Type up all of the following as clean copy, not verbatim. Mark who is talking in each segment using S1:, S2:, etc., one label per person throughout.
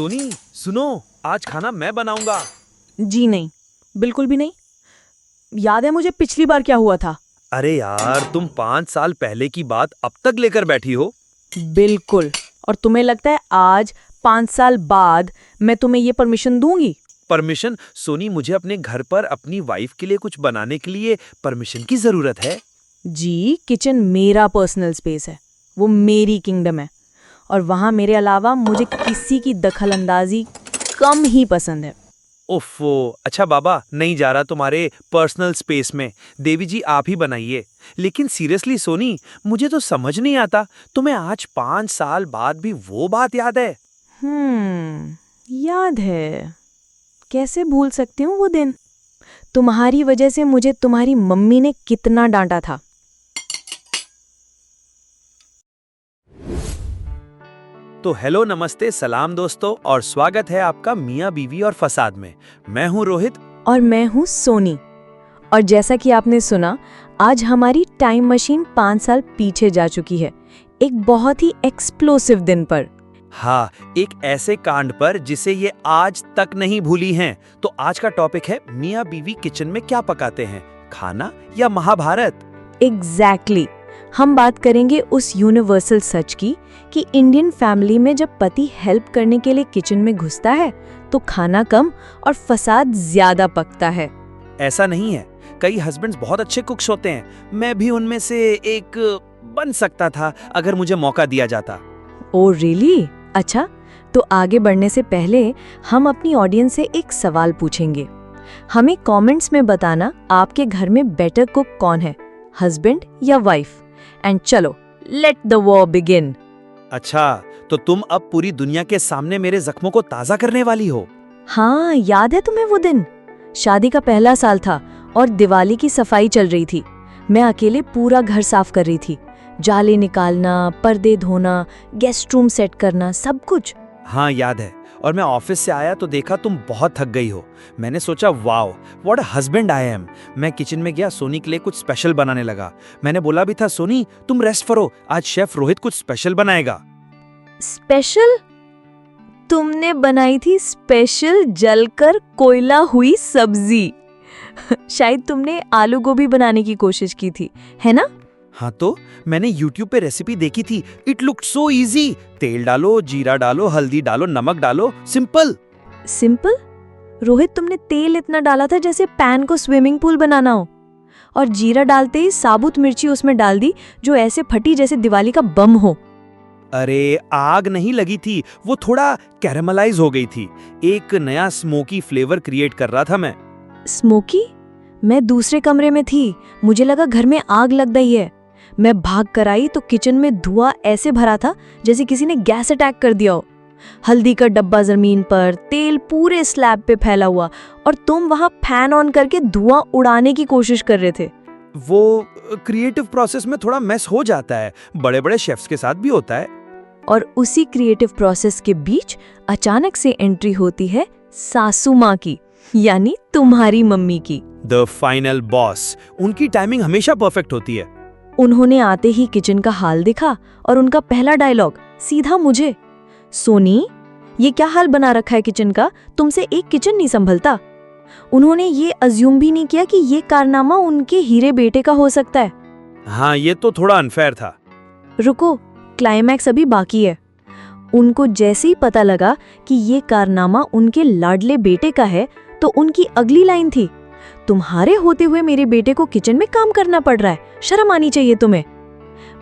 S1: सोनी सुनो, आज खाना मैं बनाऊंगा।
S2: जी नहीं, बिल्कुल भी नहीं। याद है मुझे पिछली बार क्या हुआ था?
S1: अरे यार, तुम 5 साल पहले की बात अब तक लेकर बैठी हो।
S2: बिल्कुल। और तुम्हें लगता है आज 5 साल बाद मैं तुम्हें ये परमिशन दूंगी?
S1: परमिशन? सोनी, मुझे अपने घर पर अपनी वाइफ के लिए कुछ बनाने के लिए परमिशन की जरूरत है।
S2: जी, किचन मेरा पर्सनल स्पेस है, वो मेरी किंगडम है। और वहाँ मेरे अलावा मुझे किसी की दखलंदाजी कम ही पसंद है।
S1: ओफो, अच्छा बाबा, नहीं जा रहा तुम्हारे पर्सनल स्पेस में। देवी जी, आप ही बनाइए। लेकिन सीरियसली सोनी, मुझे तो समझ नहीं आता, तुम्हें आज 5 साल बाद भी वो बात याद है?
S2: याद है। कैसे भूल सकती हूँ वो दिन? तुम्हारी वजह से मुझे तुम्हारी मम्मी ने कितना डांटा था।
S1: तो हेलो, नमस्ते, सलाम दोस्तों, और स्वागत है आपका मियाँ बीवी और फसाद में। मैं हूँ रोहित।
S2: और मैं हूँ सोनी। और जैसा कि आपने सुना, आज हमारी टाइम मशीन 5 साल पीछे जा चुकी है, एक बहुत ही एक्सप्लोसिव दिन पर।
S1: हाँ, एक ऐसे कांड पर जिसे ये आज तक नहीं भूली हैं। तो आज का टॉपिक है मियाँ बीवी किचन में क्या पकाते हैं, खाना या महाभारत।
S2: एग्जैक्टली। हम बात करेंगे उस यूनिवर्सल सच की कि इंडियन फैमिली में जब पति हेल्प करने के लिए किचन में घुसता है तो खाना कम और फसाद ज्यादा पकता है।
S1: ऐसा नहीं है, कई हस्बैंड्स बहुत अच्छे कुक्स होते हैं। मैं भी उनमें से एक बन सकता था अगर मुझे मौका दिया जाता।
S2: Oh really? अच्छा, तो आगे बढ़ने से पहले हम अपनी ऑडियंस से एक सवाल पूछेंगे। हमें कमेंट्स में बताना आपके घर में बेटर कुक कौन है, हस्बैंड या वाइफ। एंड चलो, लेट द वॉर बिगिन।
S1: अच्छा, तो तुम अब पूरी दुनिया के सामने मेरे जख्मों को ताज़ा करने वाली हो?
S2: हाँ, याद है तुम्हें वो दिन? शादी का पहला साल था और दिवाली की सफाई चल रही थी। मैं अकेले पूरा घर साफ कर रही थी, जाले निकालना, पर्दे धोना, गेस्ट रूम सेट करना, सब कुछ।
S1: हाँ याद है। और मैं ऑफिस से आया तो देखा तुम बहुत थक गई हो। मैंने सोचा wow, what a husband I am. मैं किचन में गया, सोनी के लिए कुछ स्पेशल बनाने लगा। मैंने बोला भी था, सोनी तुम रेस्ट करो, आज शेफ रोहित कुछ स्पेशल बनाएगा।
S2: स्पेशल? तुमने बनाई थी स्पेशल जलकर कोयला हुई सब्जी। शायद तुमने आलू गोभी बनाने की कोशिश की थी, है ना?
S1: हाँ तो मैंने YouTube पे रेसिपी देखी थी। It looked so easy. तेल डालो, जीरा डालो, हल्दी डालो, नमक डालो, सिंपल।
S2: सिंपल? रोहित, तुमने तेल इतना डाला था जैसे पैन को स्विमिंग पूल बनाना हो। और जीरा डालते ही साबुत मिर्ची उसमें डाल दी जो ऐसे फटी जैसे दिवाली का बम हो।
S1: अरे आग नहीं लगी थी, वो थोड़ा कैरेमलाइज हो गई थी। एक नया स्मोकी फ्लेवर क्रिएट कर रहा था मैं।
S2: स्मोकी? मैं दूसरे कमरे में थी, मुझे लगा घर में आग लग गई है। मैं भाग कर आई तो किचन में धुआं ऐसे भरा था जैसे किसी ने गैस अटैक कर दिया हो। हल्दी का डब्बा जमीन पर, तेल पूरे स्लैब पे फैला हुआ, और तुम वहां फैन ऑन करके धुआं उड़ाने की कोशिश कर रहे थे।
S1: वो क्रिएटिव प्रोसेस में थोड़ा मेस हो जाता है, बड़े बड़े शेफ्स के साथ भी होता है।
S2: और उसी क्रिएटिव प्रोसेस के बीच अचानक से एंट्री होती है सासू माँ की, यानी तुम्हारी मम्मी की।
S1: The final boss. उनकी टाइमिंग हमेशा परफेक्ट होती है।
S2: उन्होंने आते ही किचन का हाल दिखा और उनका पहला डायलॉग सीधा मुझे, सोनी ये क्या हाल बना रखा है किचन का, तुमसे एक किचन नहीं संभलता। उन्होंने ये अज्यूम भी नहीं किया कि ये कारनामा उनके हीरे बेटे का हो सकता है।
S1: हाँ, ये तो थोड़ा अनफेयर था।
S2: रुको, क्लाइमैक्स अभी बाकी है। उनको जैसे ही पता लगा कि ये कारनामा उनके लाडले बेटे का है तो उनकी अगली लाइन थी, तुम्हारे होते हुए मेरे बेटे को किचन में काम करना पड़ रहा है, शर्म आनी चाहिए तुम्हें।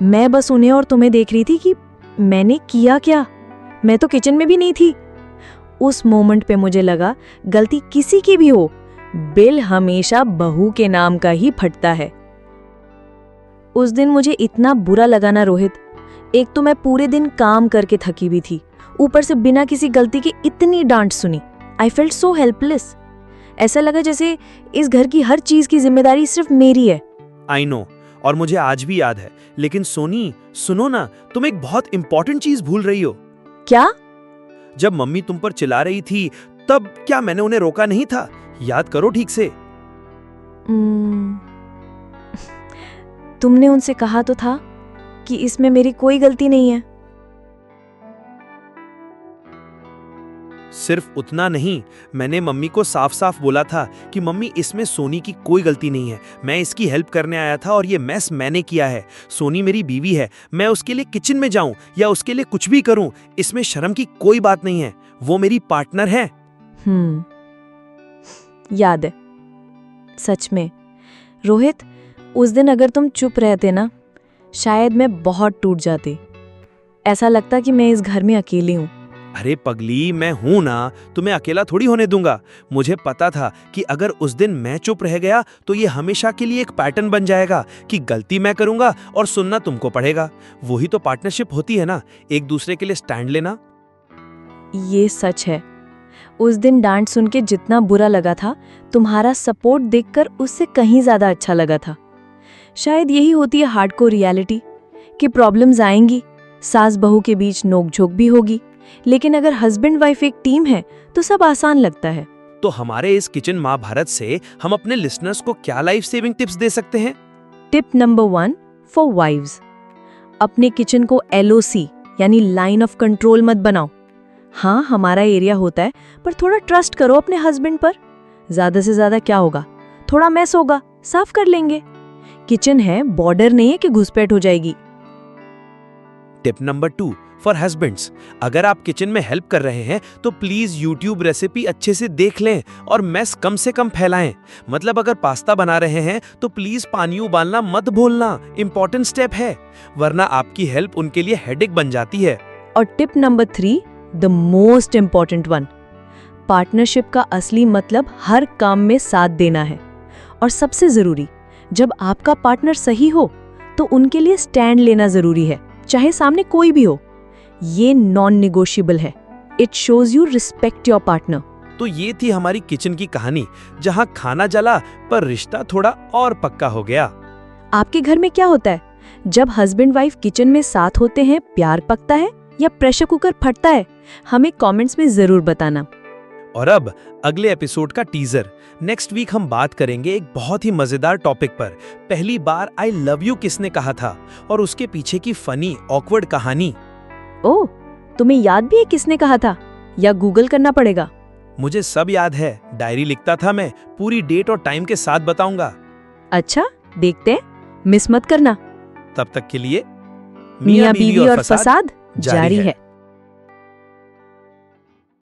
S2: मैं बस उन्हें और तुम्हें देख रही थी कि मैंने किया क्या। मैं तो किचन में भी नहीं थी। उस मोमेंट पे मुझे लगा गलती किसी की भी हो, बिल हमेशा बहू के नाम का ही फटता है। उस दिन मुझे इतना बुरा लगा ना रोहित। एक तो मैं पूरे दिन काम करके थकी हुई थी, ऊपर से बिना किसी गलती के इतनी डांट सुनी। I felt so helpless. ऐसा लगा जैसे इस घर की हर चीज की जिम्मेदारी सिर्फ मेरी है।
S1: आई नो, और मुझे आज भी याद है। लेकिन सोनी सुनो ना, तुम एक बहुत इंपॉर्टेंट चीज भूल रही हो।
S2: क्या?
S1: जब मम्मी तुम पर चिल्ला रही थी तब क्या मैंने उन्हें रोका नहीं था? याद करो ठीक से।
S2: तुमने उनसे कहा तो था कि इसमें मेरी कोई गलती नहीं है।
S1: सिर्फ उतना नहीं, मैंने मम्मी को साफ साफ बोला था कि मम्मी इसमें सोनी की कोई गलती नहीं है, मैं इसकी हेल्प करने आया था और ये मैस मैंने किया है। सोनी मेरी बीवी है, मैं उसके लिए किचन में जाऊं या उसके लिए कुछ भी करूं, इसमें शर्म की कोई बात नहीं है, वो मेरी पार्टनर है।
S2: याद है। सच में रोहित, उस दिन अगर तुम चुप रहते ना, शायद मैं बहुत टूट जाती। ऐसा लगता कि मैं इस घर में अकेली हूँ।
S1: अरे पगली, मैं हूं ना, तुम्हें अकेला थोड़ी होने दूंगा। मुझे पता था कि अगर उस दिन मैं चुप रह गया तो ये हमेशा के लिए एक पैटर्न बन जाएगा कि गलती मैं करूंगा और सुनना तुमको पड़ेगा। वही तो पार्टनरशिप होती है ना, एक दूसरे के लिए स्टैंड लेना।
S2: ये सच है। उस दिन डांट सुन के जितना बुरा लगा था, तुम्हारा सपोर्ट देखकर उससे कहीं ज्यादा अच्छा लगा था। शायद यही होती है हार्डकोर रियलिटी, कि प्रॉब्लम्स आएंगी, सास बहू के बीच नोकझोंक भी होगी, लेकिन अगर हस्बैंड वाइफ एक टीम है तो सब आसान लगता है।
S1: तो हमारे इस किचन महाभारत से हम अपने लिसनर्स को क्या लाइफ सेविंग टिप्स दे सकते हैं?
S2: टिप नंबर 1 फॉर वाइव्स, अपने किचन को LOC यानी लाइन ऑफ कंट्रोल मत बनाओ। हाँ, हमारा एरिया होता है, पर थोड़ा ट्रस्ट करो अपने हस्बैंड पर। ज्यादा से ज्यादा क्या होगा, थोड़ा मैस होगा, साफ कर लेंगे। किचन है, बॉर्डर नहीं है कि घुसपैठ हो जाएगी।
S1: टिप नंबर 2 फॉर हस्बैंड्स, अगर आप किचन में हेल्प कर रहे हैं तो प्लीज यूट्यूब रेसिपी अच्छे से देख लें और मैस कम से कम फैलाएं। मतलब अगर पास्ता बना रहे हैं तो प्लीज पानी उबालना मत भूलना, इंपॉर्टेंट स्टेप है, वरना आपकी हेल्प उनके लिए हेडेक बन जाती है।
S2: और tip number 3, the most important one, partnership का असली मतलब हर काम में साथ देना है। और सबसे जरूरी, जब आपका पार्टनर सही हो तो उनके लिए स्टैंड लेना जरूरी है, चाहे सामने कोई भी हो। ये नॉन निगोशिएबल है। It shows you respect your partner.
S1: तो ये थी हमारी किचन की कहानी, जहां खाना जला पर रिश्ता थोड़ा और पक्का हो गया।
S2: आपके घर में क्या होता है? जब हस्बैंड वाइफ किचन में साथ होते हैं, प्यार पकता है या प्रेशर कुकर फटता है? हमें कमेंट्स में जरूर बताना।
S1: और अब अगले एपिसोड का टीजर। नेक्स्ट वीक हम बात करेंगे एक बहुत ही मजेदार टॉपिक पर, पहली बार आई लव यू किसने कहा था और उसके पीछे की फनी ऑकवर्ड कहानी।
S2: ओह, तुम्हें याद भी है किसने कहा था, या गूगल करना पड़ेगा?
S1: मुझे सब याद है, डायरी लिखता था मैं, पूरी डेट और टाइम के साथ बताऊंगा।
S2: अच्छा, देखते हैं, मिस मत करना।
S1: तब तक के लिए
S2: मियां बीवी और फसाद जारी है।